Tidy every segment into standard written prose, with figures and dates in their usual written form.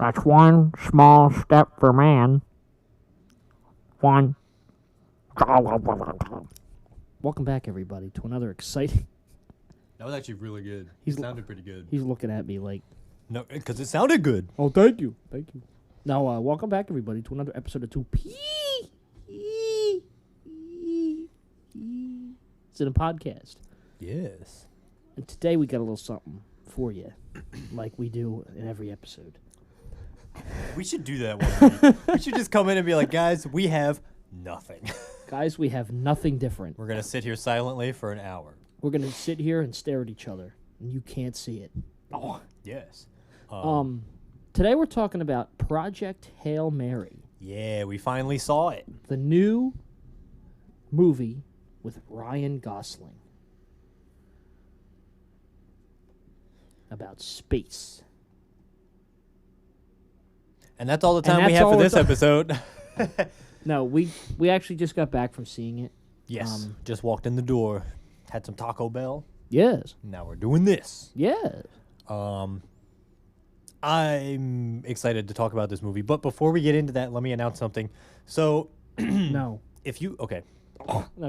That's one small step for man. One. Welcome back, everybody, to another exciting... That was actually really good. He's It sounded pretty good. He's looking at me like... No, because it sounded good. Oh, thank you. Thank you. Now, welcome back, everybody, to another episode of 2P. It's in a podcast. Yes. And today we got a little something for you, like we do in every episode. We should do that one week. We should just come in and be like, guys, we have nothing. Guys, we have nothing different. We're going to sit here silently for an hour. We're going to sit here and stare at each other, and you can't see it. Oh. Yes. Today we're talking about Project Hail Mary, Yeah, we finally saw it. the new movie with Ryan Gosling about space. And that's all the And time we that's have all for we're this episode. No, we actually just got back from seeing it. Yes. Just walked in the door, had some Taco Bell. Yes. Now we're doing this. Yes. I'm excited to talk about this movie, but before we get into that, let me announce something. So, No. if you No, go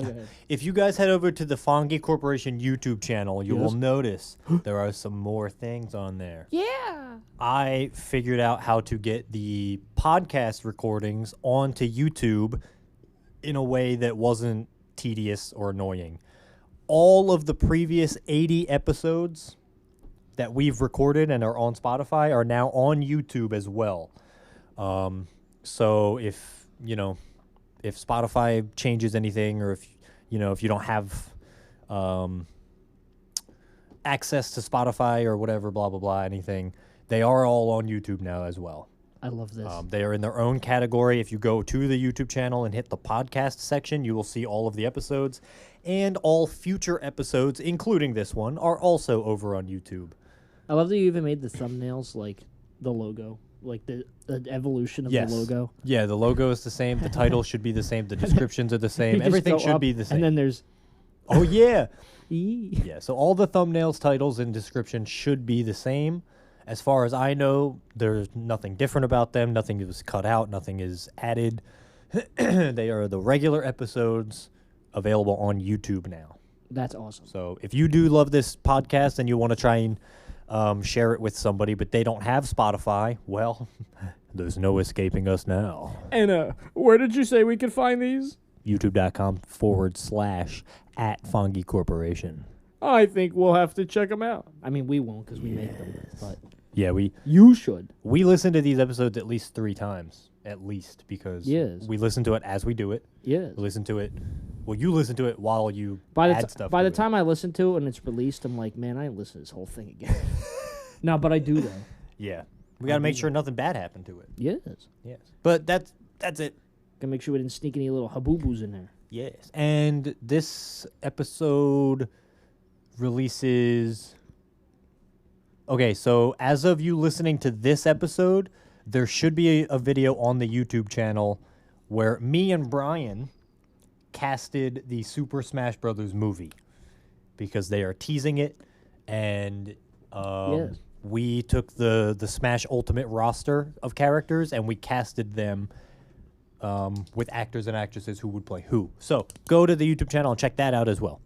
ahead. if you guys head over to the Fongie Corporation YouTube channel, you will Yes. notice there are some more things on there. Yeah. I figured out how to get the podcast recordings onto YouTube in a way that wasn't tedious or annoying. All of the previous 80 episodes that we've recorded and are on Spotify are now on YouTube as well. So if Spotify changes anything, or if you don't have access to Spotify or whatever, blah blah blah, anything, they are all on YouTube now as well. I love this. They are in their own category. If you go to the YouTube channel and hit the podcast section, you will see all of the episodes, and all future episodes, including this one, are also over on YouTube. I love that you even made the thumbnails like the logo, like the evolution of Yes. the logo. Yeah, the logo is the same. The title should be the same. The descriptions are the You same. just Everything go should up, be the same. And then there's Oh, yeah. E. Yeah, so all the thumbnails, titles, and description should be the same. As far as I know, there's nothing different about them. Nothing is cut out. Nothing is added. They are the regular episodes available on YouTube now. That's awesome. So if you do love this podcast and you want to try and share it with somebody, but they don't have Spotify, well, there's no escaping us now. And where did you say we could find these? YouTube.com/@Fongie Corporation. I think we'll have to check them out. I mean, we won't because we made them, but Yeah, we you should. listen to these episodes at least 3 times, at least, because Yes. we listen to it as we do it. Yes. We listen to it. Well, you listen to it while you By add the stuff. by to the it. time I listen to it and it's released, I'm like, man, I ain't listen to this whole thing again. No, but I do though. Yeah, we gotta make sure nothing bad happened to it. Yes. Yes, but that's it. Gotta make sure we didn't sneak any little haboobos in there. Yes, and this episode releases. Okay, so as of you listening to this episode, there should be a video on the YouTube channel where me and Brian casted the Super Smash Brothers movie because they are teasing it, and Yes. we took the Smash Ultimate roster of characters and we casted them with actors and actresses who would play who. So go to the YouTube channel and check that out as well.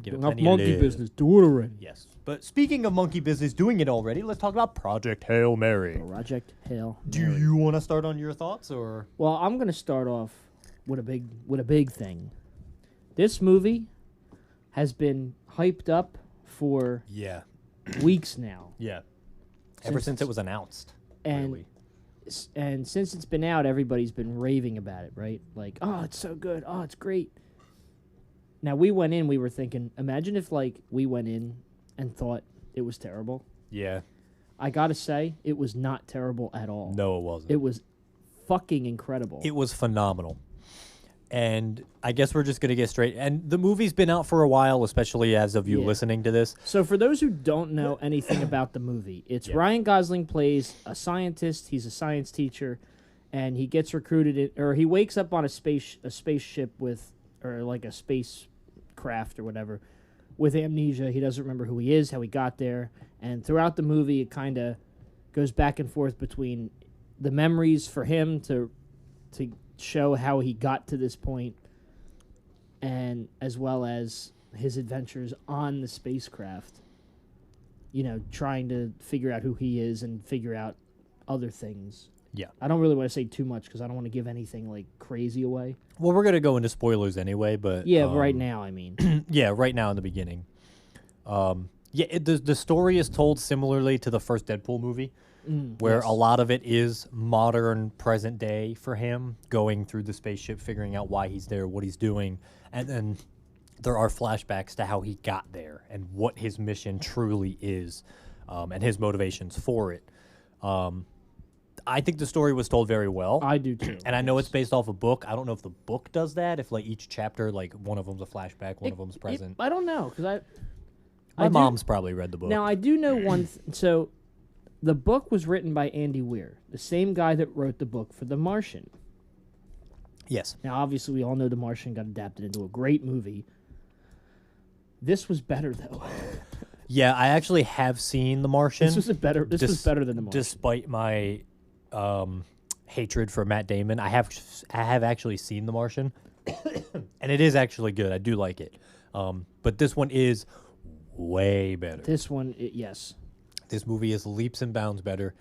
Give it Enough plenty of monkey love. business. Do it already. Yes. But speaking of monkey business doing it already, let's talk about Project Hail Mary. Project Hail Do Mary. you want to start on your thoughts, or? Well, I'm gonna start off with a big thing. This movie has been hyped up for Yeah. weeks now, Yeah. Ever since it was announced. and really. and since it's been out, everybody's been raving about it, right? Like, oh, it's so good. Oh, it's great. Now we went in, we were thinking, imagine if like we went in and thought it was terrible. Yeah. I gotta say, it was not terrible at all. No, it wasn't. It was fucking incredible. It was phenomenal. And I guess we're just going to get straight. And the movie's been out for a while, especially as of you Yeah. listening to this. So for those who don't know anything about the movie, it's Yeah. Ryan Gosling plays a scientist. He's a science teacher, and he gets recruited, or he wakes up on a spaceship with, or like a spacecraft or whatever, with amnesia. He doesn't remember who he is, how he got there, and throughout the movie, it kind of goes back and forth between the memories for him to show how he got to this point, and as well as his adventures on the spacecraft. You know, trying to figure out who he is and figure out other things. Yeah. I don't really want to say too much because I don't want to give anything like crazy away. Well, we're gonna go into spoilers anyway, but Yeah, right now, I mean. yeah, right now in the beginning. The story is told similarly to the first Deadpool movie, where yes. a lot of it is modern, present day for him, going through the spaceship, figuring out why he's there, what he's doing, and then there are flashbacks to how he got there and what his mission truly is, and his motivations for it. I think the story was told very well. I do too. And I know it's based off a book. I don't know if the book does that. If like each chapter, like one of them's a flashback, one of them's present. I don't know because My mom's probably read the book. Now I do know one. So, the book was written by Andy Weir, the same guy that wrote the book for The Martian. Yes. Now, obviously, we all know The Martian got adapted into a great movie. This was better though. Yeah, I actually have seen The Martian. This was better than The Martian. Despite my hatred for Matt Damon, I have actually seen The Martian, and it is actually good. I do like it. But this one is way better. This one, yes. This movie is leaps and bounds better.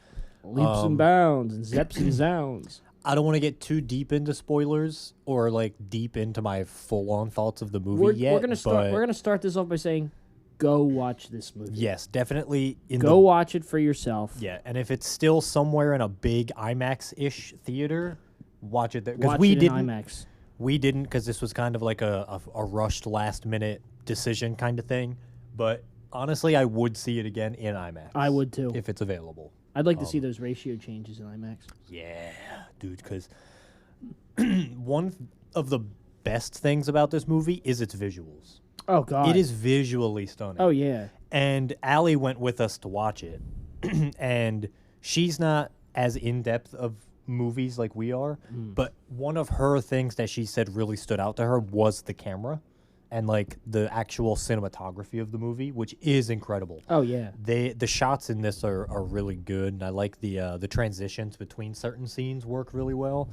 Leaps and bounds and zeps and zounds. I don't want to get too deep into spoilers or like deep into my full-on thoughts of the movie yet. We're gonna start this off by saying, go watch this movie. Yes, definitely. Go watch it for yourself. Yeah, and if it's still somewhere in a big IMAX-ish theater, watch it there. Watch we it didn't. in IMAX. We didn't because this was kind of like a rushed last-minute decision kind of thing. But honestly, I would see it again in IMAX. I would too. If it's available. I'd like to see those ratio changes in IMAX. Yeah, dude, because one of the best things about this movie is its visuals. Oh, God. It is visually stunning. Oh, yeah. And Allie went with us to watch it. And she's not as in-depth of movies like we are, but one of her things that she said really stood out to her was the camera and like the actual cinematography of the movie, which is incredible. Oh, yeah. The shots in this are really good, and I like the transitions between certain scenes work really well.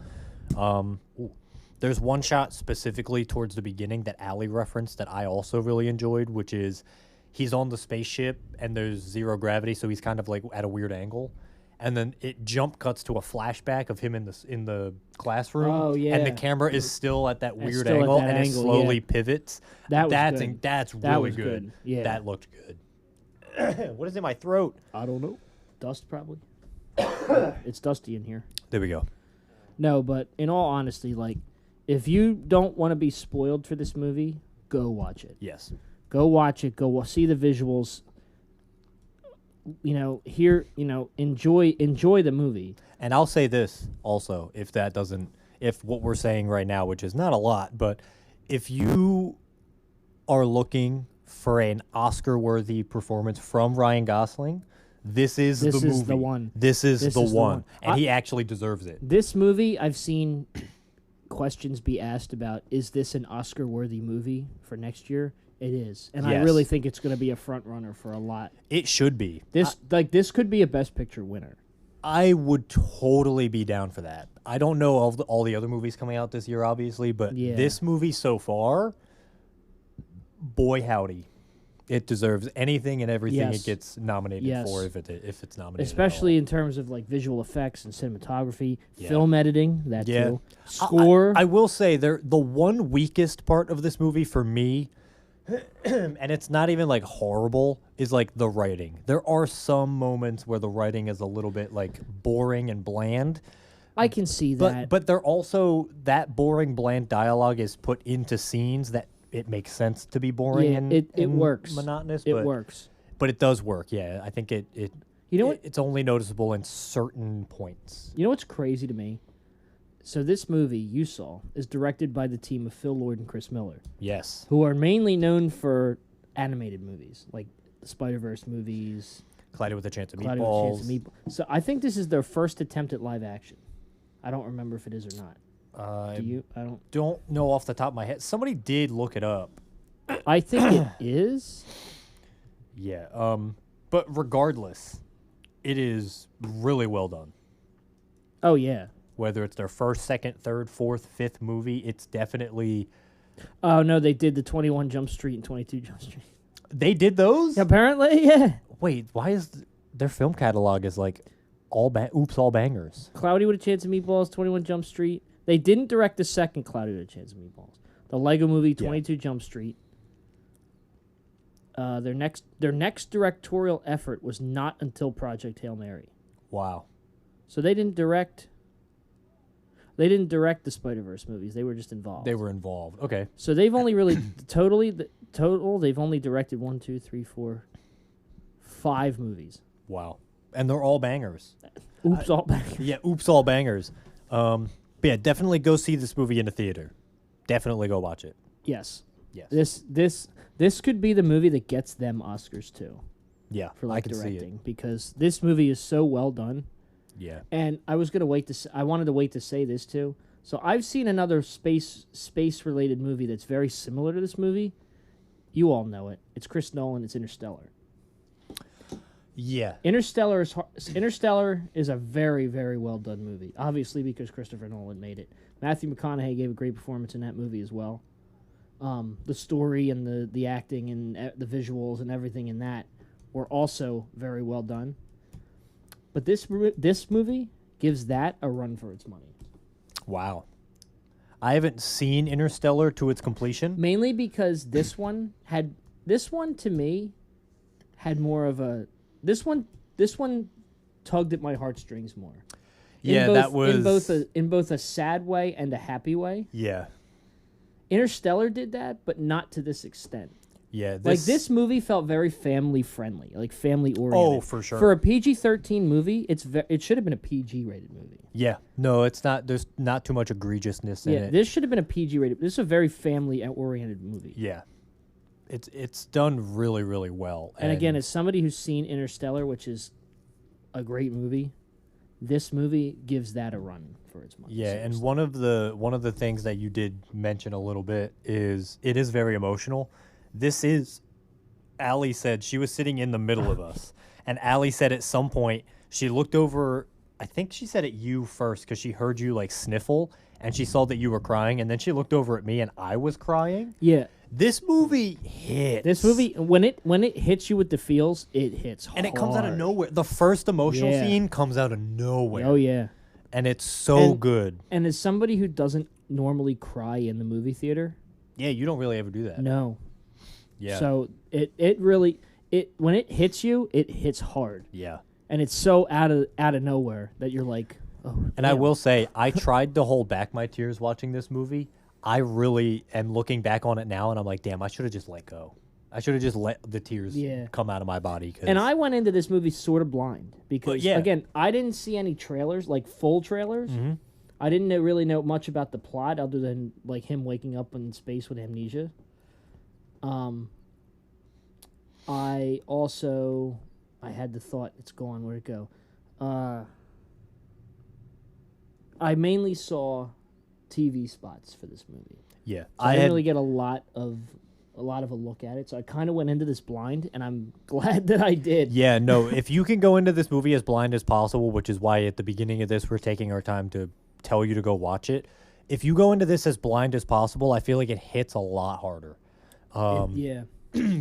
There's one shot specifically towards the beginning that Allie referenced that I also really enjoyed, which is he's on the spaceship and there's zero gravity, so he's kind of like at a weird angle. And then it jump cuts to a flashback of him in the classroom. Oh, yeah. And the camera is still at that weird still at angle, that and angle, it slowly yeah. pivots. That's That's That really was good. Yeah. That looked good. What is in my throat? I don't know. Dust, probably. It's dusty in here. There we go. No, but in all honesty, like, if you don't want to be spoiled for this movie, go watch it. Yes. Go watch it. Go see the visuals. Enjoy the movie. And I'll say this also, if what we're saying right now, which is not a lot, but if you are looking for an Oscar-worthy performance from Ryan Gosling, this is the movie. The one. This is the one. And he actually deserves it. This movie, I've seen questions be asked about, is this an Oscar-worthy movie for next year? It is. And I Yes. really think it's going to be a front runner for a lot. It should be. This could be a Best Picture winner. I would totally be down for that. I don't know all the other movies coming out this year, obviously, but Yeah. this movie so far, boy howdy, it deserves anything and everything Yes. it gets nominated Yes. for if it's nominated. Especially in terms of like visual effects and cinematography, Yeah. film editing, that Yeah. too. Score. I will say the one weakest part of this movie for me, and it's not even like horrible, is like the writing. There are some moments where the writing is a little bit like boring and bland. I can see that. But they're also, that boring, bland dialogue is put into scenes that it makes sense to be boring Yeah, and it works. monotonous. It but, works. But it does work, yeah. I think it You know what? it's only noticeable in certain points. You know what's crazy to me? So this movie you saw is directed by the team of Phil Lord and Chris Miller, Yes. who are mainly known for animated movies, like the Spider-Verse movies, Cloudy with a Chance of Cloudy with a Chance of Meatballs. So I think this is their first attempt at live action. I don't remember if it is or not. I Do you? I don't. don't know off the top of my head. Somebody did look it up. I think it is. Yeah. But regardless, it is really well done. Oh yeah. Whether it's their first, second, third, fourth, fifth movie, it's definitely. Oh no, they did the 21 Jump Street and 22 Jump Street. They did those? Apparently, yeah. Wait, why is their film catalog is like all bangers? Cloudy with a Chance of Meatballs, 21 Jump Street. They didn't direct the second Cloudy with a Chance of Meatballs. The Lego Movie, 22 Jump Street. Their next directorial effort was not until Project Hail Mary. Wow. So they didn't direct. They didn't direct the Spider-Verse movies. They were just involved. They were involved. Okay. So they've only really total. They've only directed 1, 2, 3, 4, 5 movies. Wow. And they're all bangers. Oops, all back. Yeah, oops, all bangers. But yeah, definitely go see this movie in the theater. Definitely go watch it. Yes. Yes. This could be the movie that gets them Oscars too. Yeah, For like I can directing, see it. because this movie is so well done. Yeah. And I was gonna wait to. I wanted to wait to say this too. So I've seen another space related movie that's very similar to this movie. You all know it. It's Chris Nolan. It's Interstellar. Yeah. Interstellar is a very, very well done movie. Obviously, because Christopher Nolan made it. Matthew McConaughey gave a great performance in that movie as well. The story and the acting and the visuals and everything in that were also very well done. But this movie gives that a run for its money. Wow. I haven't seen Interstellar to its completion. Mainly because this one to me had more of a this one tugged at my heartstrings more. Yeah, that was in both a sad way and a happy way. Yeah. Interstellar did that, but not to this extent. Yeah, This movie felt very family friendly, like family oriented. Oh, for sure. For a PG-13 movie, it should have been a PG rated movie. Yeah. No, it's not. There's not too much egregiousness in it. This should have been a PG rated. This is a very family oriented movie. Yeah. It's done really, really well. And again, as somebody who's seen Interstellar, which is a great movie, this movie gives that a run for its money. Yeah, and seriously. one of the things that you did mention a little bit is it is very emotional. This is, Allie said she was sitting in the middle of us, and Allie said at some point she looked over. I think she said at you first because she heard you like sniffle, and she saw that you were crying, and then she looked over at me and I was crying. Yeah. This movie hits. This movie, when it hits you with the feels, it hits hard. And it comes out of nowhere. The first emotional Yeah. scene comes out of nowhere. Oh yeah. And it's so And- good. And as somebody who doesn't normally cry in the movie theater, Yeah, you don't really ever do that. no. Yeah. So it really when it hits you, it hits hard, yeah. and it's so out of nowhere that you're like, oh. And I damn. will say, I tried to hold back my tears watching this movie. I really am looking back on it now, and I'm like, damn, I should have just let go. I should have just let the tears Yeah. come out of my body. And I went into this movie sort of blind because, yeah. again, I didn't see any trailers, like full trailers. Mm-hmm. I didn't really know much about the plot other than like him waking up in space with amnesia. I had the thought, it's gone, where'd it go? I mainly saw TV spots for this movie. Yeah. So I didn't really get a lot of a look at it. So I kind of went into this blind, and I'm glad that I did. Yeah, no, if you can go into this movie as blind as possible, which is why at the beginning of this we're taking our time to tell you to go watch it. If you go into this as blind as possible, I feel like it hits a lot harder. Yeah.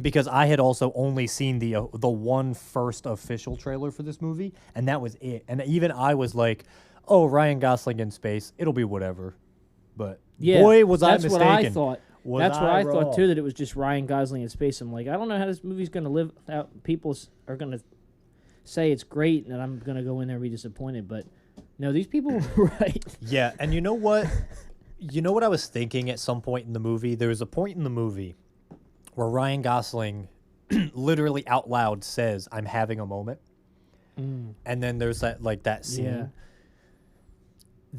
Because I had also only seen the one first official trailer for this movie, and that was it. And even I was like, "Oh, Ryan Gosling in space, it'll be whatever." But Yeah, boy, was I that's mistaken. what I thought. Was That's what I I thought wrong? too. That it was just Ryan Gosling in space. I'm like, I don't know how this movie's going to live out. People are going to say it's great, and I'm going to go in there and be disappointed. But no, these people were right. Yeah, and you know what? You know what I was thinking at some point in the movie? There was a point in the movie where Ryan Gosling literally out loud says, "I'm having a moment." And then there's that scene. Yeah.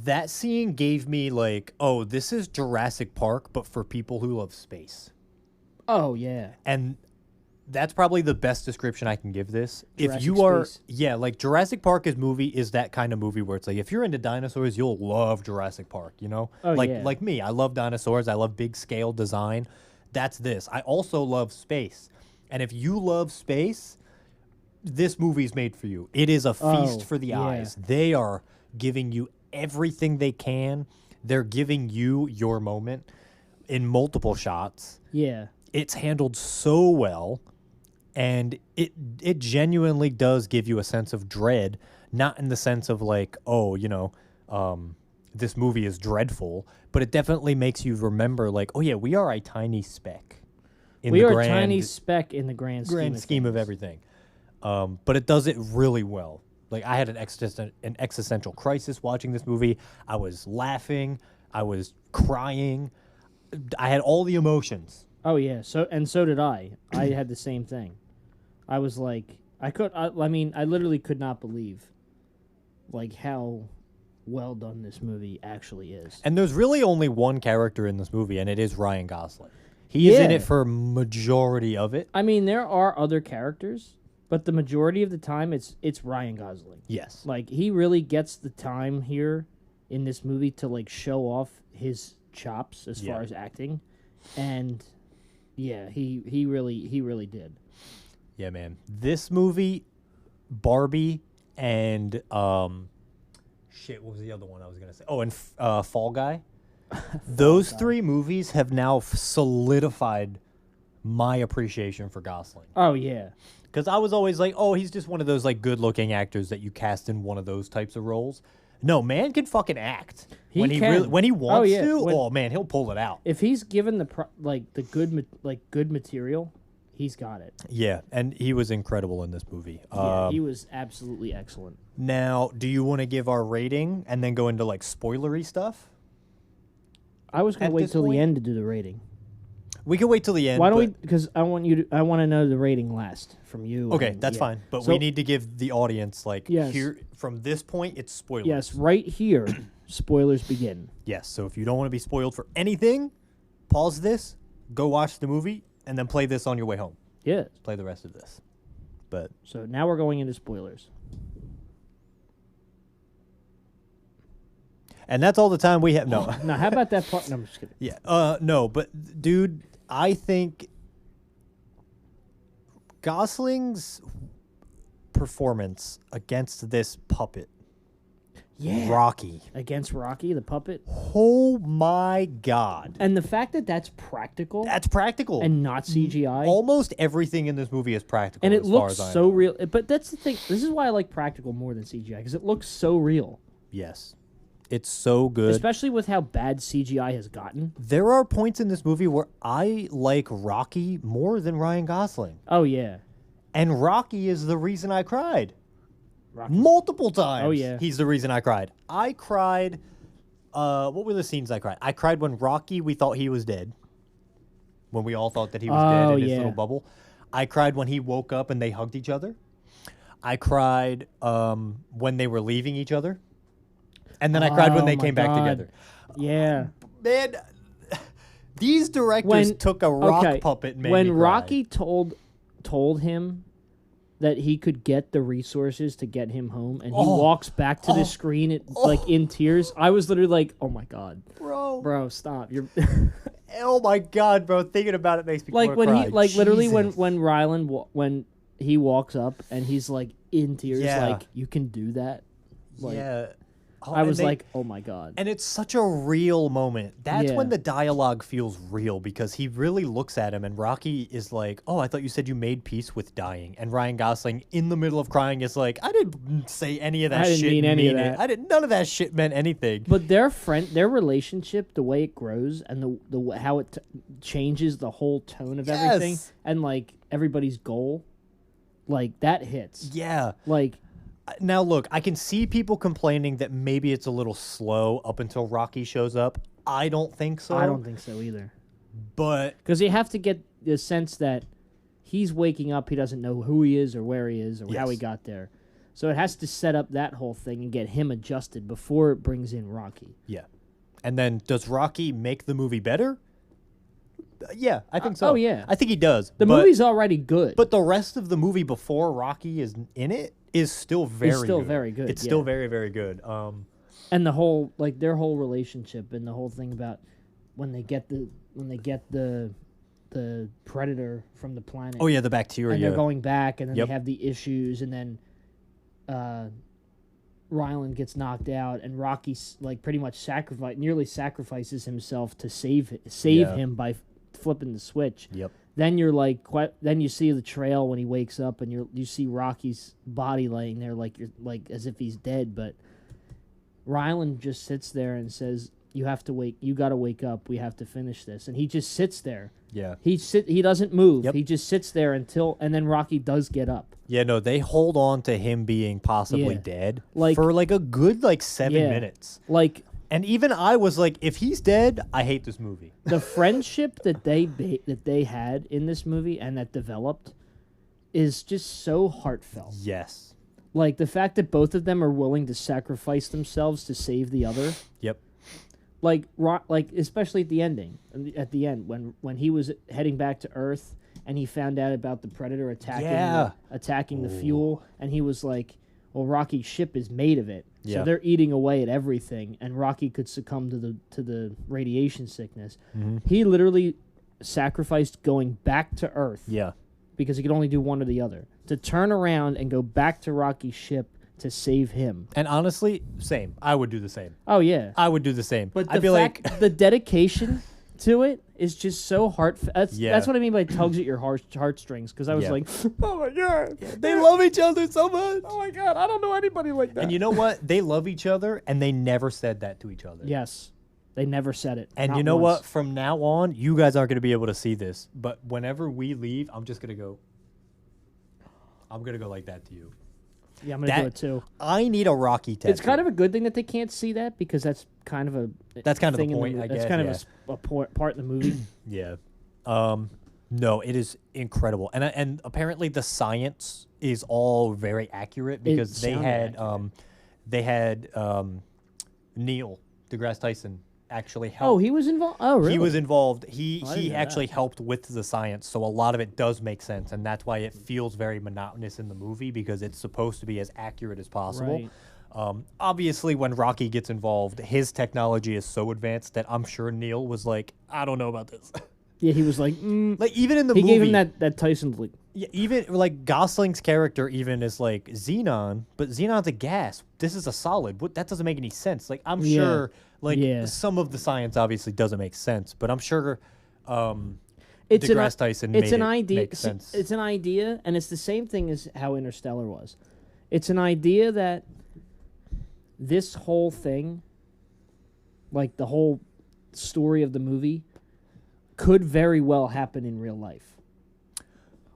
That scene gave me like, oh, this is Jurassic Park, but for people who love space. Oh yeah. And that's probably the best description I can give this. Jurassic if you are, space. yeah, like Jurassic Park is that kind of movie where it's like, if you're into dinosaurs, you'll love Jurassic Park, you know? Oh, like, yeah. like me, I love dinosaurs. I love big scale design. That's this. I also love space. And if you love space, this movie's made for you. It is a feast for the yeah. eyes. They are giving you everything they can. They're giving you your moment in multiple shots. Yeah. It's handled so well, and it genuinely does give you a sense of dread, not in the sense of like, oh, this movie is dreadful, but it definitely makes you remember like, oh yeah, we are a tiny speck in We the are a tiny speck in the grand scheme of things. everything. But it does it really well. Like, I had an existential crisis watching this movie. I was laughing. I was crying. I had all the emotions. Oh yeah, so did I. I had the same thing. I was like, I literally could not believe, like, how well done this movie actually is. And there's really only one character in this movie, and it is Ryan Gosling. He is in Yeah. it for majority of it. I mean, there are other characters, but the majority of the time, it's Ryan Gosling. Yes. Like, he really gets the time here in this movie to like show off his chops as far as acting, and yeah, he really did. Yeah, man. This movie, Barbie, and shit, what was the other one I was gonna say? Oh, and Fall Guy. Those three movies have now solidified my appreciation for Gosling. Oh yeah, Because I was always like, oh, he's just one of those like good-looking actors that you cast in one of those types of roles. No, man can fucking act. He when can. When he wants yeah. to, When- man, he'll pull it out. if he's given the good material, he's got it. Yeah, and he was incredible in this movie. Yeah, he was absolutely excellent. Now, do you want to give our rating and then go into like spoilery stuff? I was gonna At wait this till point- the end to do the rating. We can wait till the end. Why don't we? but- Because I want to know the rating last from you. Okay, and- that's yeah. fine. But So- we need to give the audience like Yes. here from this point. It's spoilers. Yes, right here, spoilers begin. Yes. So if you don't want to be spoiled for anything, pause this, go watch the movie, and then play this on your way home. Yeah. Play the rest of this. But So now we're going into spoilers. and that's all the time we have. No. Now, how about that part? No, I'm just kidding. Yeah. No. But dude, I think Gosling's performance against this puppet, Yeah. Rocky. Against Rocky, the puppet. Oh my God. And the fact that that's practical That's practical. and not CGI. Almost everything in this movie is practical. And it as far looks as I so know. real. But that's the thing. This is why I like practical more than CGI, because it looks so real. Yes. It's so good. Especially with how bad CGI has gotten. There are points in this movie where I like Rocky more than Ryan Gosling. Oh, yeah. And Rocky is the reason I cried. Rocky. Multiple times. Oh, yeah. He's the reason I cried. I cried. What were the scenes I cried? I cried when Rocky, we thought he was dead. When we all thought that he was dead in his yeah. little bubble. I cried when he woke up and they hugged each other. I cried when they were leaving each other. And then I cried when Oh they my came back God. together. Yeah. Man, these directors took a rock puppet and made when me cry. Rocky told him that he could get the resources to get him home, and he walks back to the screen like in tears, I was literally like, "Oh my God, bro, stop!" You're Oh my God, bro! Thinking about it makes me like wanna when cry. he like literally Jesus. when Ryland when he walks up and he's like in tears, Yeah. like, "You can do that." Like, yeah. Oh, I and was they- like, "Oh my God." and it's such a real moment. That's Yeah. when the dialogue feels real because he really looks at him, and Rocky is like, "Oh, I thought you said you made peace with dying." And Ryan Gosling, in the middle of crying, is like, "I didn't say any of that I didn't shit. mean any of it. that." I didn't. None of that shit meant anything." But their relationship, the way it grows, and the how it changes the whole tone of everything, Yes. and like everybody's goal, like that hits. Yeah. Like Now look, I can see people complaining that maybe it's a little slow up until Rocky shows up. I don't think so. I don't think so either, But because you have to get the sense that he's waking up, he doesn't know who he is or where he is or how he Yes. got there, so it has to set up that whole thing and get him adjusted before it brings in Rocky. yeah. And then does Rocky make the movie better? Yeah, I think so. oh, yeah. I think he does. The but, movie's already good, But the rest of the movie before Rocky is in it is still very still good. very good, It's still yeah. very, very good. and the whole like their whole relationship and the whole thing about when they get the predator from the planet. Oh yeah, the bacteria. and they're going back, and then Yep. they have the issues, and then Ryland gets knocked out, and Rocky like pretty much nearly sacrifices himself to save Yeah. him by flipping the switch. Yep. Then you're like, then you see the trail when he wakes up, and you see Rocky's body laying there like as if he's dead. But Ryland just sits there and says, "You have to wake. You got to wake up. We have to finish this." And he just sits there. Yeah. He doesn't move. Yep. He just sits there and then Rocky does get up. Yeah, no, they hold on to him being possibly Yeah. dead Like- for like a good 7 Yeah. minutes. Like And even I was like, if he's dead, I hate this movie. the friendship that they had in this movie and that developed is just so heartfelt. Yes. Like the fact that both of them are willing to sacrifice themselves to save the other. Yep. Like especially at the ending, at the end when he was heading back to Earth and he found out about the Predator attacking the fuel, and he was like, "Well, Rocky's ship is made of it, so Yeah. they're eating away at everything, and Rocky could succumb to the radiation sickness." Mm-hmm. He literally sacrificed going back to Earth Yeah. because he could only do one or the other, to turn around and go back to Rocky's ship to save him. And honestly, same. I would do the same. Oh yeah, I would do the same. but I'd the be fact, like, the dedication to it is just so heartfelt. Yeah. That's what I mean by tugs at your heartstrings. Because I was Yeah. like, oh my god, they love each other so much. oh my god, I don't know anybody like that. And you know what? They love each other, and they never said that to each other. Yes, they never said it. And Not you know once. what? From now on, you guys aren't going to be able to see this. But whenever we leave, I'm just going to go. I'm going to go like that to you. Yeah, I'm gonna do it too. I need a Rocky tattoo. It's kind of a good thing that they can't see that because that's kind of a That's kind of the thing in point, mo- I That's guess, kind yeah. of part in the movie. Yeah. No, it is incredible. And apparently the science is all very accurate because they sounded had Neil deGrasse Tyson actually help. Oh, he was involved. Oh, really? He was involved. He Oh, I didn't he know actually that. helped with the science, so a lot of it does make sense, and that's why it feels very monotonous in the movie because it's supposed to be as accurate as possible. Right. Obviously, when Rocky gets involved, his technology is so advanced that I'm sure Neil was like, "I don't know about this." Yeah, he was like, Like even in the he movie, gave him that Tyson look. yeah, even like Gosling's character even is like Xenon, but Xenon's a gas. This is a solid. What that doesn't make any sense. Like I'm Yeah. sure like Yeah. some of the science obviously doesn't make sense, but I'm sure It's an, deGrasse Tyson it's made an it idea. make sense. It's an idea, and it's the same thing as how Interstellar was. It's an idea that this whole thing, like the whole story of the movie, could very well happen in real life.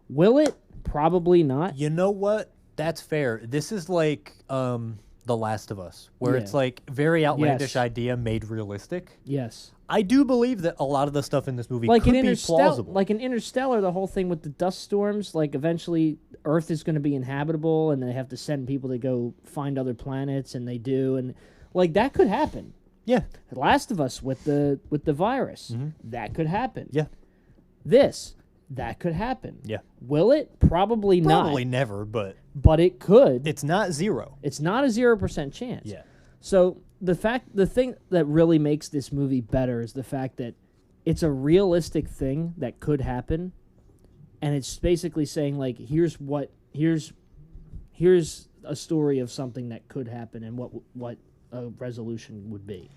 Will it? Probably not. You know what? That's fair. This is like The Last of Us, where it's Yeah. like very outlandish Yes. idea made realistic. Yes. I do believe that a lot of the stuff in this movie Like could in be plausible. Like in Interstellar, the whole thing with the dust storms, like eventually Earth is going to be inhabitable, and they have to send people to go find other planets, and they do, and like that could happen. yeah, The Last of Us with the virus, that could happen. yeah, That could happen. yeah. Will it? Probably Probably not. never, but But it could. it's not zero. It's not a 0% chance. Yeah. So the thing that really makes this movie better is the fact that it's a realistic thing that could happen, and it's basically saying like, here's a story of something that could happen and what a resolution would be.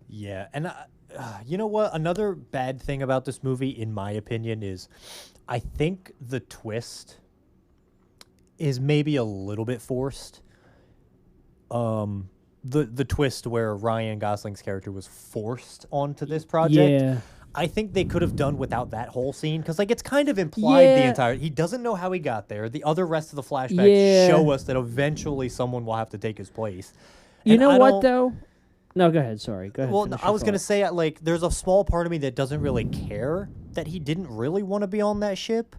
Yeah, and you know what? Another bad thing about this movie, in my opinion, is I think the twist is maybe a little bit forced. The twist where Ryan Gosling's character was forced onto this project. Yeah. I think they could have done without that whole scene because, like, it's kind of implied the Yeah. entire. He doesn't know how he got there. The other rest of the flashbacks show us that eventually someone will have to take his place. You And know I what don't- though? No, go ahead. Sorry. Go ahead. Well, finish I your was gonna thought. say, like, there's a small part of me that doesn't really care that he didn't really want to be on that ship,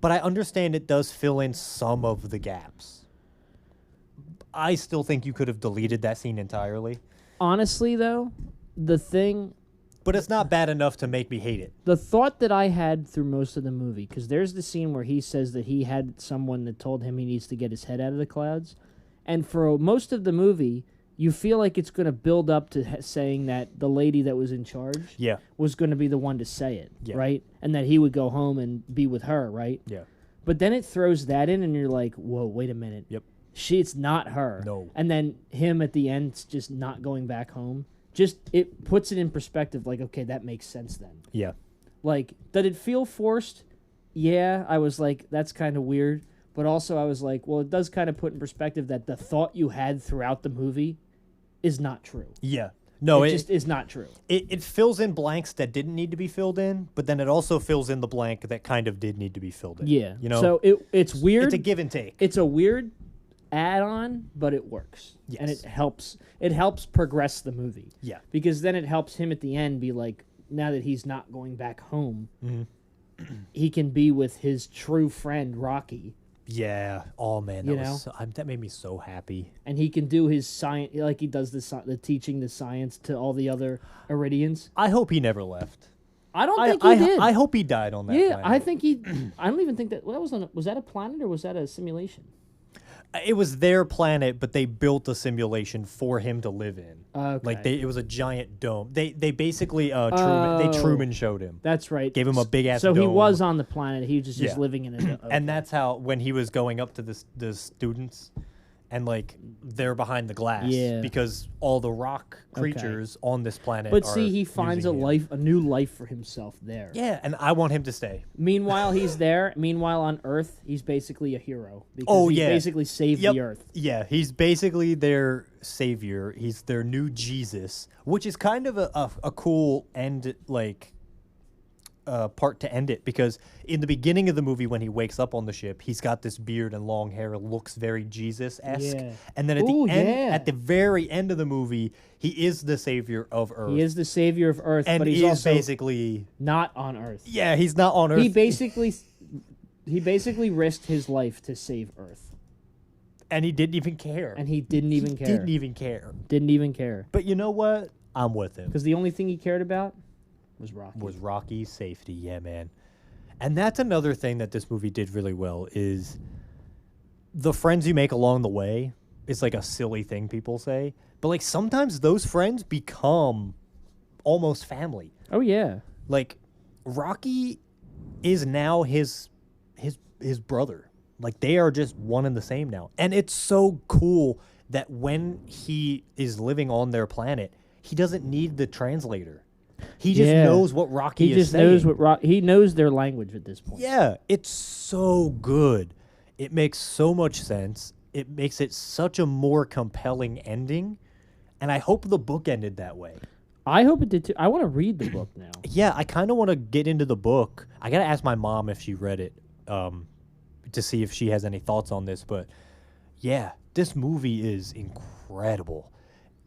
but I understand it does fill in some of the gaps. I still think you could have deleted that scene entirely, Honestly, though, the but it's not bad enough to make me hate it. the thought that I had through most of the movie, because there's the scene where he says that he had someone that told him he needs to get his head out of the clouds, and for most of the movie, you feel like it's going to build up to saying that the lady that was in charge Yeah, was going to be the one to say it, Yeah. right? And that he would go home and be with her, right? yeah, But then it throws that in, and you're like, whoa, wait a minute. Yep. It's not her. No. And then him at the end just not going back home. Just it puts it in perspective. Like, okay, that makes sense then. Yeah. Like, did it feel forced? Yeah, I was like, that's kind of weird. But also, I was like, well, it does kind of put in perspective that the thought you had throughout the movie is not true. Yeah. No, it just is not true. It fills in blanks that didn't need to be filled in, but then it also fills in the blank that kind of did need to be filled in. Yeah. You know? So it's weird. It's a give and take. It's a weird add-on, but it works. Yes. And it helps progress the movie. Yeah. Because then it helps him at the end be like, now that he's not going back home, he can be with his true friend Rocky, Yeah. Oh man, You that know? was that made me so happy. and he can do his science like he does the teaching the science to all the other Iridians. I hope he never left. I don't think he did. I hope he died on that. yeah, planet. I think he. I don't even think that was that a planet or was that a simulation? It was their planet, but they built a simulation for him to live in. Okay. Like it was a giant dome. They basically Oh. Truman showed him. That's right. Gave him a big ass. So he dome. was on the planet. He was just Yeah. living in it. And that's how when he was going up to the students, and like they're behind the glass, Yeah. because all the rock Okay. creatures on this planet. But are see, he finds using him. a new life for himself there. Yeah, and I want him to stay. Meanwhile, he's there. Meanwhile, on Earth, he's basically a hero. Because Oh, he yeah. basically saved Yep. the Earth. Yeah, he's basically their savior. He's their new Jesus, which is kind of a cool end, like, part to end it, because in the beginning of the movie when he wakes up on the ship, he's got this beard and long hair, looks very Jesus-esque. Yeah. And then at Ooh, the end, yeah. at the very end of the movie, he is the savior of Earth. He is the savior of Earth, and but he's is also basically not on Earth. yeah, he's not on Earth. He basically risked his life to save Earth, and he didn't even care. and he didn't even care. Didn't even care. Didn't even care But you know what? I'm with him. because the only thing he cared about was Rocky. Was Rocky's safety. Yeah, man. And that's another thing that this movie did really well is the friends you make along the way. It's like a silly thing people say, but like sometimes those friends become almost family. Oh yeah, Like Rocky is now his brother. Like they are just one and the same now. And it's so cool that when he is living on their planet, he doesn't need the translator. He just Yeah. knows what Rocky he is just saying. knows what he knows their language at this point. Yeah, it's so good. It makes so much sense. It makes it such a more compelling ending. And I hope the book ended that way. I hope it did too. I want to read the book now. Yeah, I kind of want to get into the book. I got to ask my mom if she read it to see if she has any thoughts on this. But yeah, this movie is incredible.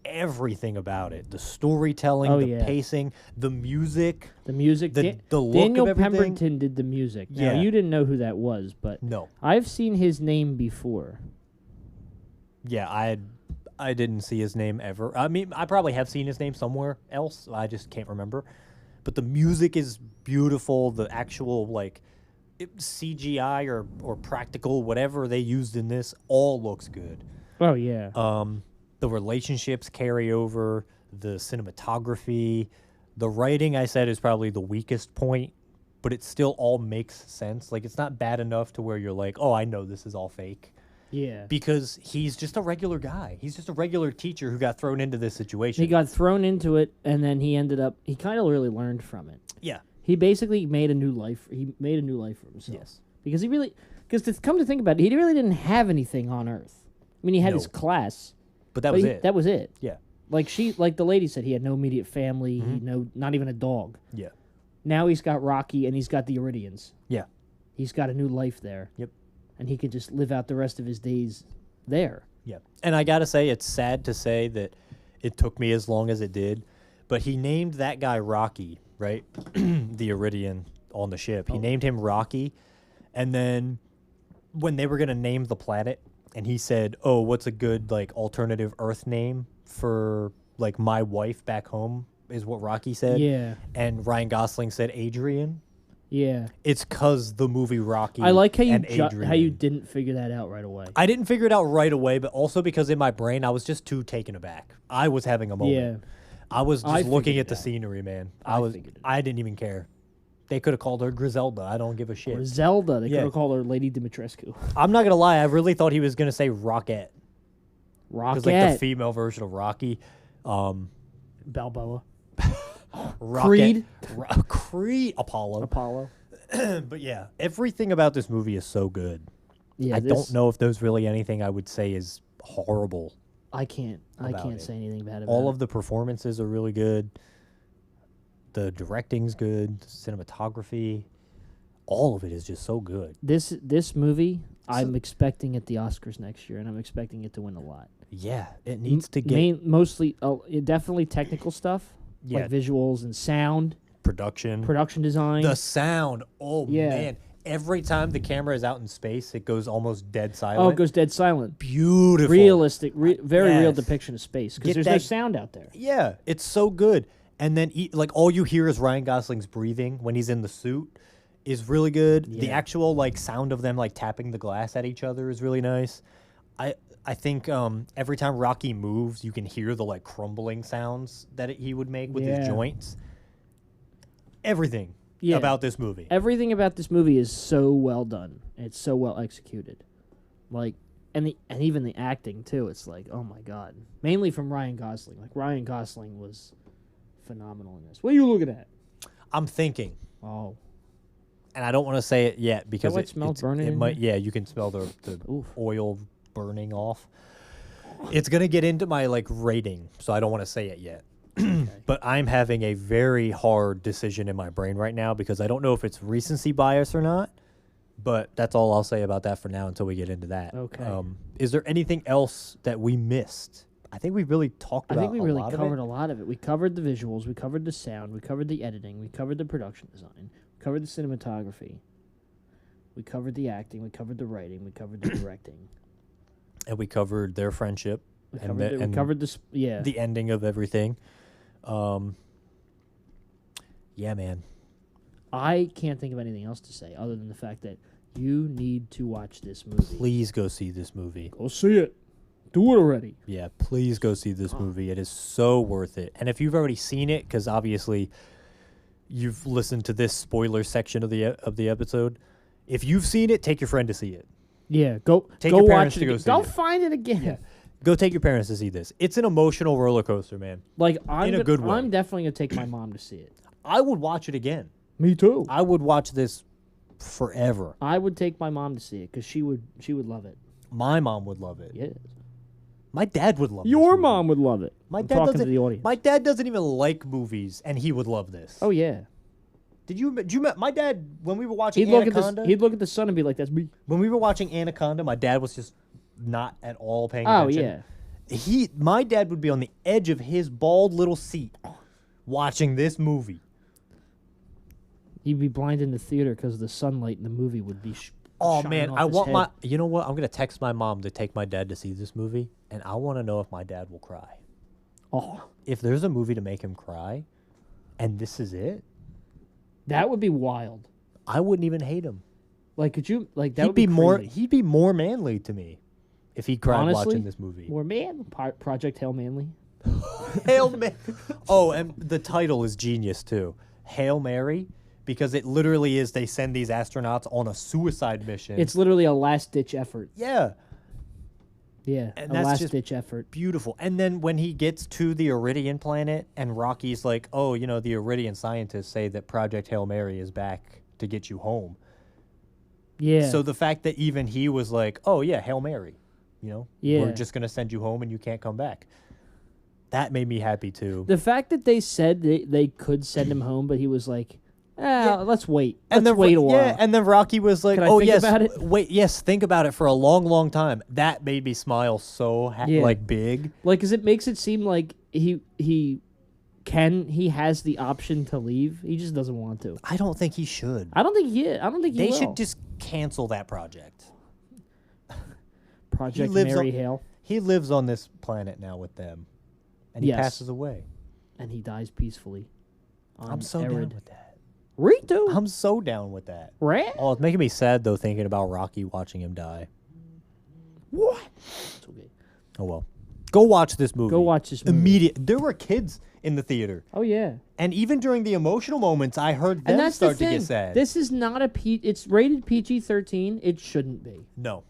Everything about it, the storytelling, Oh, the yeah. pacing, the music. The music. The look Daniel of everything. Pemberton did the music. Now, Yeah. you didn't know who that was, but No. I've seen his name before. Yeah, I didn't see his name ever. I mean, I probably have seen his name somewhere else. I just can't remember. But the music is beautiful. The actual like CGI or practical whatever they used in this all looks good. Oh yeah. The relationships carry over, the cinematography, the writing I said is probably the weakest point, but it still all makes sense. Like it's not bad enough to where you're like, "Oh, I know this is all fake." Yeah. Because he's just a regular guy. He's just a regular teacher who got thrown into this situation. He got thrown into it, and then he ended up. He kind of really learned from it. yeah. He basically made a new life. He made a new life for himself. Yes. Because to come to think about it, he really didn't have anything on Earth. I mean, he had his No. class. But that but was he- it. That was it. yeah. Like the lady said, he had no immediate family. Mm-hmm. He not even a dog. Yeah. Now he's got Rocky, and he's got the Iridians. Yeah. He's got a new life there. Yep. And he can just live out the rest of his days there. Yeah. And I got to say, it's sad to say that it took me as long as it did, but he named that guy Rocky, right? The Iridian on the ship. He named him Rocky. And then when they were going to name the planet, and he said, "Oh, what's a good like alternative Earth name for like my wife back home?" is what Rocky said. Yeah. And Ryan Gosling said Adrian. Yeah. It's cuz the movie Rocky. I like how you and Adrian. how you didn't figure that out right away. I didn't figure it out right away, but also because in my brain I was just too taken aback. I was having a moment. Yeah. I was I just looking figured at the it out. scenery, man. I figured it I didn't even care. They could have called her Griselda. I don't give a Or shit. Zelda. They Yeah. could have called her Lady Dimitrescu. I'm not gonna lie. I really thought he was gonna say Rockette. Rocket. Because like the female version of Rocky. Balboa. Rocket, Creed. Creed. Apollo. Apollo. But yeah, everything about this movie is so good. Yeah, I don't know if there's really anything I would say is horrible. I can't about it. say anything bad about All it. of the performances are really good. The directing's good. The cinematography. All of it is just so good. This movie, I'm expecting at the Oscars next year, and I'm expecting it to win a lot. Yeah, it needs to get Mostly, definitely technical stuff, Yeah. like visuals and sound, production. production design. The sound. Oh, Yeah. man. Every time the camera is out in space, it goes almost dead silent. Oh, it goes dead silent. Beautiful. Realistic, very real Yes. depiction of space because Get there's no that- sound out there. Yeah, it's so good. And then, like, all you hear is Ryan Gosling's breathing when he's in the suit is really good. The Yeah. actual, like, sound of them, like, tapping the glass at each other is really nice. I think every time Rocky moves, you can hear the, like, crumbling sounds that he would make with his Yeah. joints. Everything Yeah. about this movie. Everything about this movie is so well done. It's so well executed. Like and even the acting too. It's like, oh my god. Mainly from Ryan Gosling. Like Ryan Gosling was phenomenal in this. What are you looking at? I'm thinking, Oh. and I don't want to say it yet because what smells it's- burning it in might. here? Yeah, you can smell the Oof. oil burning off. It's gonna get into my like rating, so I don't want to say it yet. But I'm having a very hard decision in my brain right now because I don't know if it's recency bias or not. But that's all I'll say about that for now until we get into that. Okay. Is there anything else that we missed? I think we really talked I about think we a really lot covered of it. a lot of it. We covered the visuals, we covered the sound, we covered the editing, we covered the production design, we covered the cinematography, we covered the acting, we covered the writing, we covered the directing. And we covered their friendship We and, covered, we covered this. Yeah. the ending of everything. Yeah, man. I can't think of anything else to say other than the fact that you need to watch this movie. Please go see this movie. Go see it. Do it already. Yeah, please go see this movie. It is so worth it. And if you've already seen it, because obviously you've listened to this spoiler section of the episode, if you've seen it, take your friend to see it. Yeah, go Take go your watch parents it. to go again. see Go it. find it again. Go take your parents to see this. It's an emotional roller coaster, man. Like I'm In a good way. I'm definitely gonna take my mom to see it. I would watch it again. Me too. I would watch this forever. I would take my mom to see it because she would love it. My mom would love it. Yes. My dad would love Your this movie. mom would love it. My I'm dad talking to doesn't. the audience. My dad doesn't even like movies, and he would love this. Oh yeah. Did you? My dad when we were watching He'd look at Anaconda? this. He'd look at the sun and be like, "That's me." When we were watching Anaconda, my dad was just not at all paying Oh attention. yeah. My dad would be on the edge of his bald little seat watching this movie. He'd be blind in the theater because the sunlight in the movie would be. Oh shining man, off I his want head. my. You know what? I'm gonna text my mom to take my dad to see this movie, and I want to know if my dad will cry. Oh, If there's a movie to make him cry, and this is it, that would be wild. I wouldn't even hate him. Like, could you like that? He'd would be more. crazy. He'd be more manly to me if he cried Honestly, watching this movie. More man. Project Hail Manly. Hail Mary. Oh, and the title is genius too. Hail Mary, because it literally is they send these astronauts on a suicide mission. It's literally a last ditch effort. yeah, Yeah, And a that's last just- ditch effort. beautiful. And then when he gets to the Iridian planet and Rocky's like, "Oh, you know, the Iridian scientists say that Project Hail Mary is back to get you home." Yeah. So the fact that even he was like, "Oh yeah, Hail Mary," you know, Yeah. we're just gonna send you home and you can't come back. That made me happy too. the fact that they said they could send him home, but he was like, let's wait. Let's then wait a while. Yeah, and then Rocky was like, Can I "Oh think yes, about it?" wait, yes, think about it for a long, long time." That made me smile so Yeah. like big. Like, 'cause it makes it seem like he has the option to leave. He just doesn't want to. I don't think he should. I don't think he They will. should just cancel that project. Project lives Mary on- Hale, He lives on this planet now with them, and he Yes. passes away. and he dies peacefully. I'm so down with that. Rito. I'm so down with that. Right? Oh, it's making me sad though thinking about Rocky watching him die. What? It's okay. Oh well. Go watch this movie. Go watch this movie. Immediate. There were kids in the theater. Oh yeah. And even during the emotional moments, I heard And them that's start the thing. to get sad. This is not it's rated PG-13. It shouldn't be. No.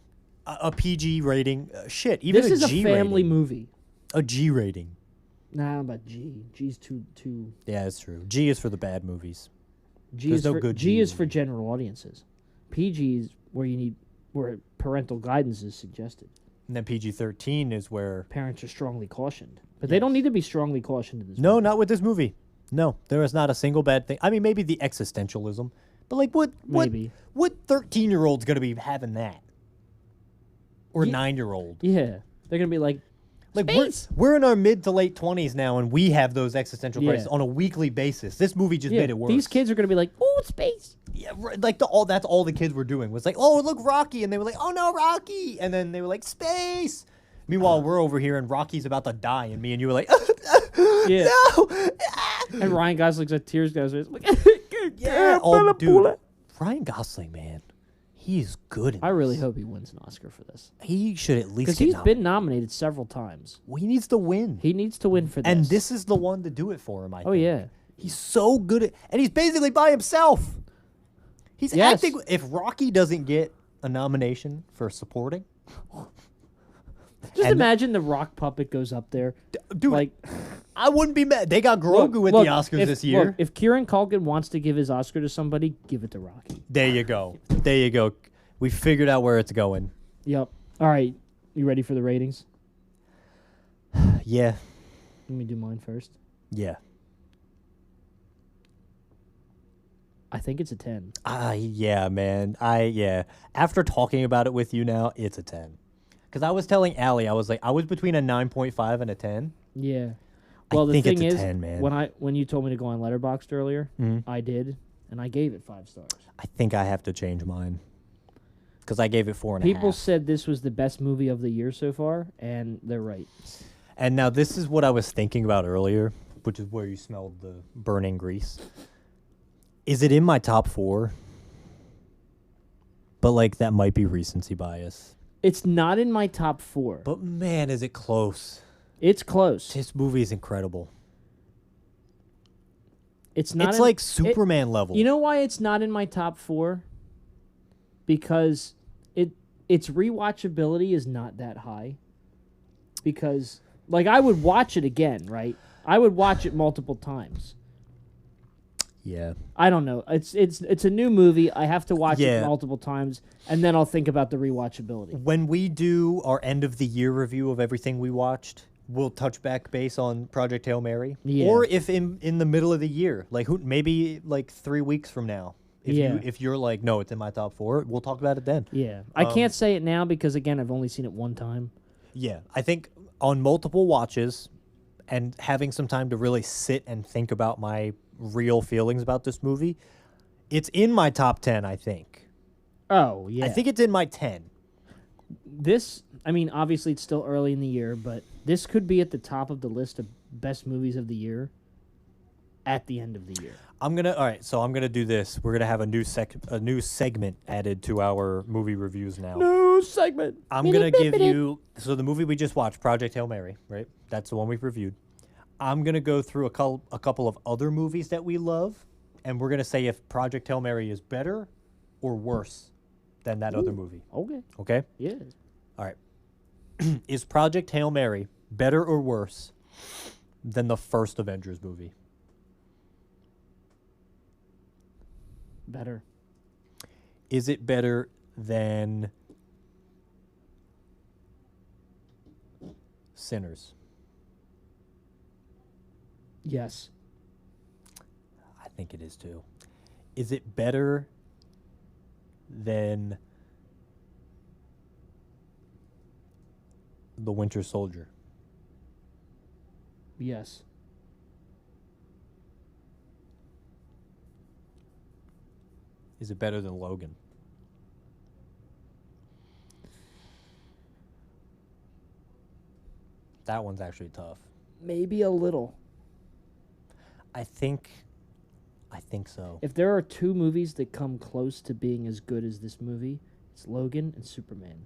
A PG rating. Shit, even This a is G a family rating. movie. A G rating. Nah, I don't know about G. G's too. Yeah, that's true. G is for the bad movies. G There's is no for good G G is for movie. general audiences. PG is where parental guidance is suggested. And then PG-13 is where... Parents are strongly cautioned, but they don't need to be strongly cautioned in this. No, movie. not with this movie. No, there is not a single bad thing. I mean, maybe the existentialism. But, like, what Maybe. 13-year-old's going to be having that? Or Ye- 9-year-old? Yeah, they're gonna be like, Like Space! we're in our mid to late 20s now, and we have those existential Yeah. crises on a weekly basis. This movie just yeah, made it worse. these kids are gonna be like, oh, it's space. Yeah, like that's all the kids were doing was like, oh look, Rocky, and they were like, oh no, Rocky, and then they were like, space. Meanwhile, we're over here and Rocky's about to die, and me and you were like, Yeah. no. And Ryan Gosling's like tears guys like, Yeah, oh dude, Ryan Gosling, man, he's good. I really hope he wins an Oscar for this he should at least because get he's nominated. been nominated several times. Well, he needs to win, He needs to win for this. and this is the one to do it for him. I Oh think. yeah. He's so good at, and he's basically by himself. He's Yes. acting. If Rocky doesn't get a nomination for supporting, Just And- imagine the rock puppet goes up there, dude, like I wouldn't be mad. They got Grogu with look, the Oscars if, this year. Look, if Kieran Culkin wants to give his Oscar to somebody, give it to Rocky. There you go. There you go. We figured out where it's going. Yep. All right. You ready for the ratings? Yeah. Let me do mine first. Yeah. I think it's a 10. Yeah, man. Yeah. After talking about it with you now, it's a 10. Because I was telling Allie, I was like, I was between a 9.5 and a 10. Yeah. Well, the think thing it's a is, 10, man. when you told me to go on Letterboxd earlier, Mhm. I did, and I gave it 5 stars. I think I have to change mine. Because I gave it 4.5. People said this was the best movie of the year so far, and they're right. And now this is what I was thinking about earlier, which is where you smelled the burning grease. Is it in my top 4? But like that might be recency bias. It's not in my top 4. But man, is it close. It's close. This movie is incredible. It's not. It's in- like it- Superman level. You know why it's not in my top 4? Because its rewatchability is not that high. Because like I would watch it again, right? I would watch it multiple times. Yeah. I don't know. It's a new movie. I have to watch Yeah. it multiple times, and then I'll think about the rewatchability. When we do our end of the year review of everything we watched, we'll touch back base on Project Hail Mary. Yeah. Or if in the middle of the year, like maybe like 3 weeks from now. If you're like, no, it's in my top 4, we'll talk about it then. Yeah, I can't say it now because again, I've only seen it one time. Yeah, I think on multiple watches and having some time to really sit and think about my real feelings about this movie, it's in my top 10, I think. Oh yeah, I think it's in my 10. this. I mean, obviously it's still early in the year, but this could be at the top of the list of best movies of the year. At the end of the year. I'm going to do this. We're going to have a new segment added to our movie reviews now. New segment. I'm going to give you so the movie we just watched, Project Hail Mary, right? That's the one we've reviewed. I'm going to go through a couple of other movies that we love, and we're going to say if Project Hail Mary is better or worse than that other movie. Okay. Okay? Yeah. All right. Is Project Hail Mary better or worse than the first Avengers movie? Better. Is it better than Sinners? Yes. I think it is too. Is it better than The Winter Soldier? Yes. Is it better than Logan? That one's actually tough. Maybe a little. I think so. If there are 2 movies that come close to being as good as this movie, it's Logan and Superman.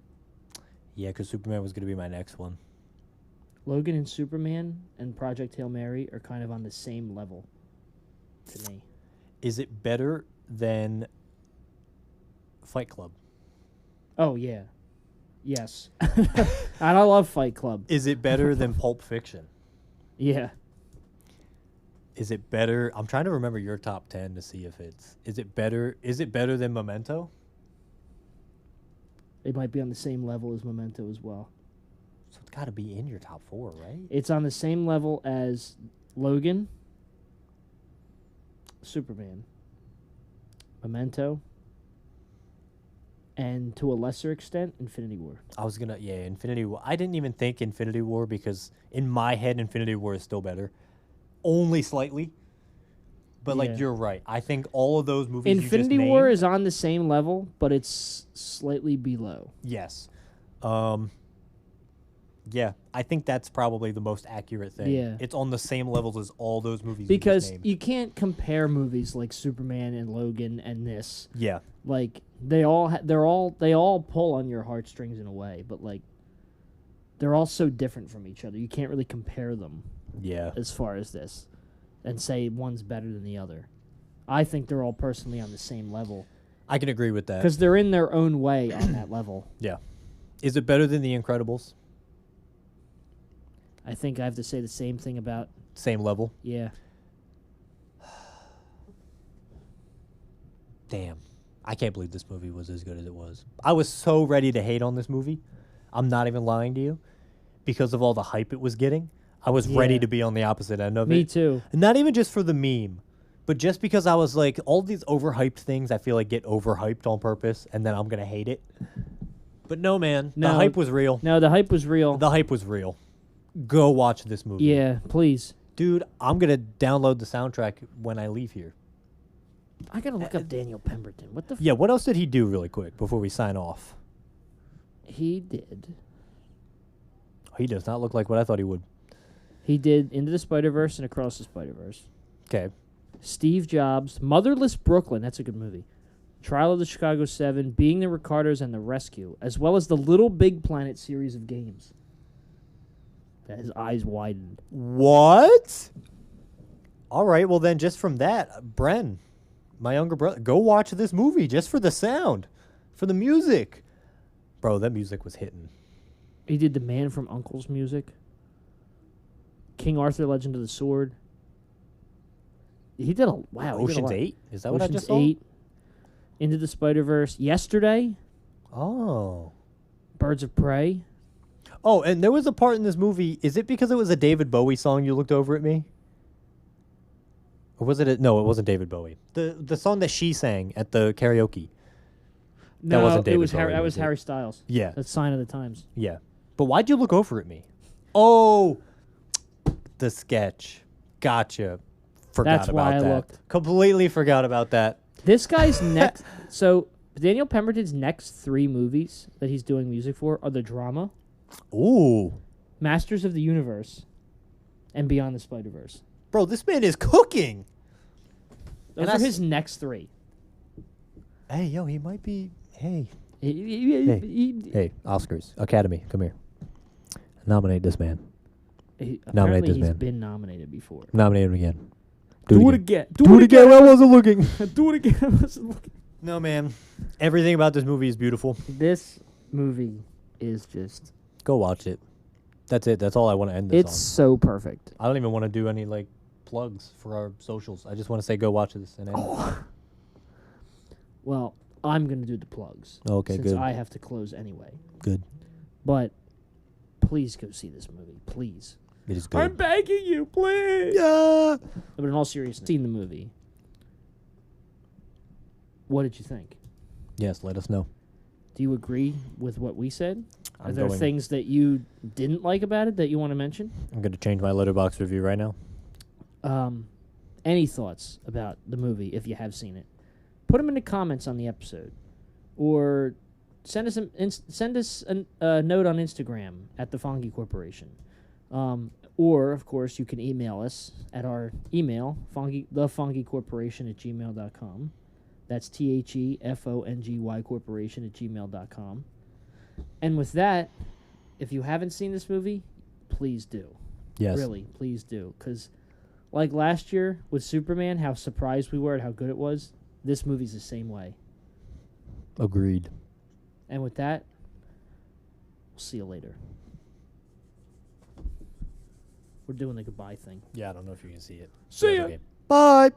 Yeah, because Superman was going to be my next one. Logan and Superman and Project Hail Mary are kind of on the same level to me. Is it better than Fight Club? Oh, yeah. Yes. And I love Fight Club. Is it better than Pulp Fiction? Yeah. Is it better? I'm trying to remember your top 10 to see if it's. Is it better than Memento? It might be on the same level as Memento as well. So it's got to be in your top 4, right? It's on the same level as Logan, Superman, Memento, and to a lesser extent, Infinity War. I was gonna, Infinity War. I didn't even think Infinity War because in my head, Infinity War is still better, only slightly. But Yeah. like you're right. I think all of those movies. Infinity you just War named, is on the same level, but it's slightly below. yes. Yeah, I think that's probably the most accurate thing. Yeah. It's on the same levels as all those movies. Because you just named. you can't compare movies like Superman and Logan and this. Yeah. Like they all pull on your heartstrings in a way, but like they're all so different from each other. You can't really compare them Yeah. as far as this and say one's better than the other. I think they're all personally on the same level I can agree with that. because they're in their own way on that level. Yeah. Is it better than The Incredibles? I think I have to say the same thing about Same level. yeah. Damn. I can't believe this movie was as good as it was. I was so ready to hate on this movie. I'm not even lying to you. Because of all the hype it was getting, I was ready Yeah. to be on the opposite end of Me it. too. And not even just for the meme, but just because I was like, all these overhyped things I feel like get overhyped on purpose, and then I'm going to hate it. But no, man. The No. hype was real. No, the hype was real. The hype was real. Go watch this movie. Yeah, please. Dude, I'm going to download the soundtrack when I leave here. I gotta look up Daniel Pemberton. What the? Yeah, what else did he do really quick before we sign off? He did. He does not look like what I thought he would. He did Into the Spider-Verse and Across the Spider-Verse. Okay. Steve Jobs, Motherless Brooklyn. That's a good movie. Trial of the Chicago 7, Being the Ricardos, and The Rescue, as well as the Little Big Planet series of games. That his eyes widened. What? All right, well then just from that, Bren, my younger brother, go watch this movie just for the sound, for the music. Bro, that music was hitting. He did The Man from U.N.C.L.'s music. King Arthur, Legend of the Sword. He did a wow. he did a Ocean's lot. 8? Is that what I Ocean's just saw? 8. Into the Spider-Verse. Yesterday. Oh. Birds of Prey. Oh, and there was a part in this movie. Is it because it was a David Bowie song you looked over at me? Or was it no, it wasn't David Bowie. The song that she sang at the karaoke. No, wasn't it David was Harry, Bowie, that was was it? Harry Styles. Yeah. That's Sign of the Times. Yeah. But why'd you look over at me? Oh, the sketch. Gotcha. Forgot That's about why I that. looked. Completely forgot about that. This guy's next. So Daniel Pemberton's next 3 movies that he's doing music for are the drama, Ooh. Masters of the Universe, and Beyond the Spider-Verse. Bro, this man is cooking. Those And are I his next 3. Hey, yo, he might be. Hey, He- Oscars, Academy, come here. Nominate this man. apparently this he's man. been nominated before. Nominate him again. Do it again. Do it again. I wasn't looking. Do it again. I wasn't looking. No, man. Everything about this movie is beautiful. This movie is just. Go watch it. That's it. That's all I want to end this It's so perfect. on. I don't even want to do any like plugs for our socials. I just want to say go watch this and end it. Well, I'm going to do the plugs. Okay, since good. I have to close anyway. Good. But please go see this movie. Please. It is good. I'm begging you, please. Yeah. But in all seriousness, seen the movie. What did you think? Yes, let us know. Do you agree with what we said? Are I'm there going- things that you didn't like about it that you want to mention? I'm going to change my Letterboxd review right now. Any thoughts about the movie if you have seen it? Put them in the comments on the episode, or send us a note on Instagram at the Fongy Corporation, or of course you can email us at our email thefongycorporation@gmail.com. That's THEFONGY corporation@gmail.com. And with that, if you haven't seen this movie, please do. Yes. Really, please do. Because, like last year with Superman, how surprised we were at how good it was, this movie's the same way. Agreed. And with that, we'll see you later. We're doing the goodbye thing. Yeah, I don't know if you can see it. See ya. Bye.